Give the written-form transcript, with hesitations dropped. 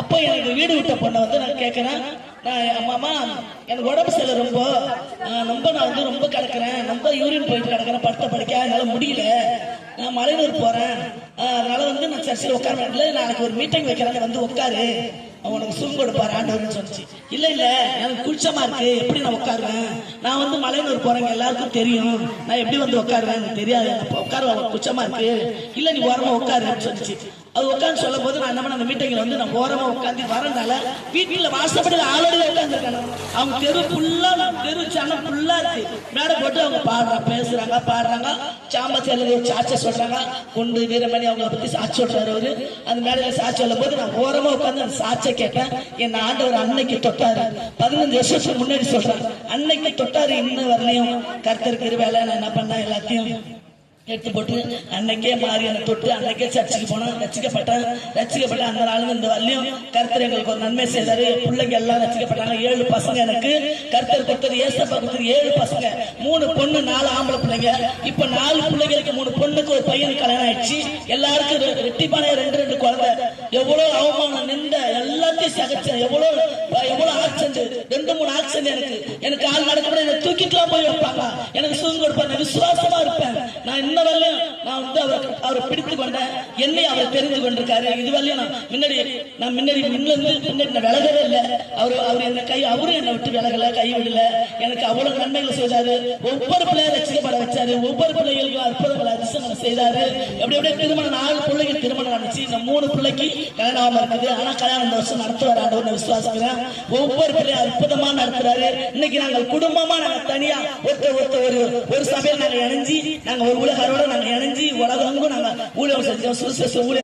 அப்போ எனக்கு வீடு விட்ட பொண்ணை வந்து நான் கேட்கறேன், நான் அம்மா எனக்கு உடம்பு சரியில்லை, ரொம்ப நான் வந்து ரொம்ப கிடக்குறேன், ரொம்ப யூரின் போயிட்டு கிடக்குறேன், படுத்த படிக்க என்னால் முடியல, நான் மலையூர் போறேன், அதனால வந்து நான் சர்ச்சில் உட்கார வேண்டிய, நாளைக்கு ஒரு மீட்டிங் வைக்கிறாங்க வந்து உட்காரு, உனக்கு சுகம் கொடுப்பாரு ஆண்டவர்னு சொல்லிச்சு. இல்ல எனக்கு குளிச்சமா இருக்கு, எப்படி நான் உட்காருவேன், நான் வந்து மலையூர் போறேங்க எல்லாருக்கும் தெரியும், நான் எப்படி வந்து உட்காருவேன் எனக்கு தெரியாது, உட்காருவேன் குச்சமா இருக்கு, இல்ல நீ ஓரமா உட்காருன்னு சொல்லிச்சு. அது உட்காந்து சொல்லும் போது நான் என்ன பண்ண, அந்த மீட்டிங்ல வந்து நான் ஓரமா உட்காந்து வரனால வீட்டுல வாசப்படி ஆளோட உட்காந்துருக்காங்க. அவங்க தெரு ஃபுல்லா, தெரு சனம் ஃபுல்லா இருக்கு, மேடை போட்டு அவங்க பாடுறாங்க சாம்பத்தில சாட்சை சொல்றாங்க, கொண்டு வீரமணி அவங்களை பத்தி சாட்சி சொல்றாரு அவரு. அந்த மேடையில சாட்சி சொல்லும் போது நான் ஓரமா உட்காந்து அந்த சாட்சியை கேட்டேன். என் ஆண்டவர் அன்னைக்கு தொட்டாரு, 15 வருஷத்துக்கு முன்னாடி சொல்றாரு, அன்னைக்கு தொட்டாரு, இன்னும் வரலையும் கர்த்தருக்கு வேலை. நான் என்ன பண்ணேன், எல்லாத்தையும் எடுத்து போட்டு அன்னைக்கே மாறி என்னை தொட்டு அன்னைக்கே சர்ச்சுக்கு போனோம், ரசிக்கப்பட்ட அந்த நாளும் இந்த வரலையும் கர்த்தர் எங்களுக்கு ஒரு நன்மை செய்தாரு. பிள்ளைங்க எல்லாம் ரசிக்கப்பட்டாங்க. 7 பசங்க எனக்கு கர்த்தர் கொடுத்தது, ஏசப்பா கொடுத்தது 7 பசங்க, 3 பொண்ணு 4 ஆம்பளை பிள்ளைங்க. இப்ப 4 பிள்ளைங்களுக்கு 3 பொண்ணுக்கு ஒரு பையனுக்கு கல்யாணம் ஆயிடுச்சு. எல்லாருக்கும் ரெட்டிப்பான 2 குழந்தை. எவ்வளவு அவமானம் நின்ற எல்லாத்தையும் சகச்சேன், எவ்வளவு ஆக்சன், 2-3 ஆக்சன் எனக்கு ஆள் நடக்க என்னை தூக்கிட்டுலாம் போய் வைப்பாங்க, எனக்கு சுகம் கொடுப்பாங்க, விசுவாசமா இருப்பேன். நான் நான் வந்து அவரை பிடித்து கொண்டேன், என்னை அவர் தெரிந்து கொண்டிருக்காரு. இதுவரையும் நான் முன்னாடி விலகவே இல்லை. அவரு என்னை விட்டு விலகல, கை விடல, எனக்கு அவ்வளவு நன்மைகளை செய்தாரு. ஒவ்வொரு பிள்ளைய ரசிக்கப்பட வச்சாரு, ஒவ்வொரு பிள்ளைகளுக்கும் அற்புதங்களை அதிசயங்களை செய்தாரு. எப்படி திருமணம் 4 பிள்ளைகள் திருமணம் நடந்துச்சு. இந்த 3 பிள்ளைக்கு கல்யாணம் இருக்குது. ஆனா கல்யாணம் இந்த வருஷம் நடத்துவார் ஆண்டவர்னு விசுவாசிக்கிறேன். ஒவ்வொரு பிள்ளையும் அற்புதமா நடத்துறாரு. இன்னைக்கு நாங்கள் குடும்பமா, நாங்க தனியா ஒரு சபையில் நாங்க இணைஞ்சி, நாங்க ஒரு உலகரோட நாங்க இணைஞ்சி உலகங்கும் நாங்க ஊழியம் செஞ்சோம். சுவிசேஷ ஊழியம்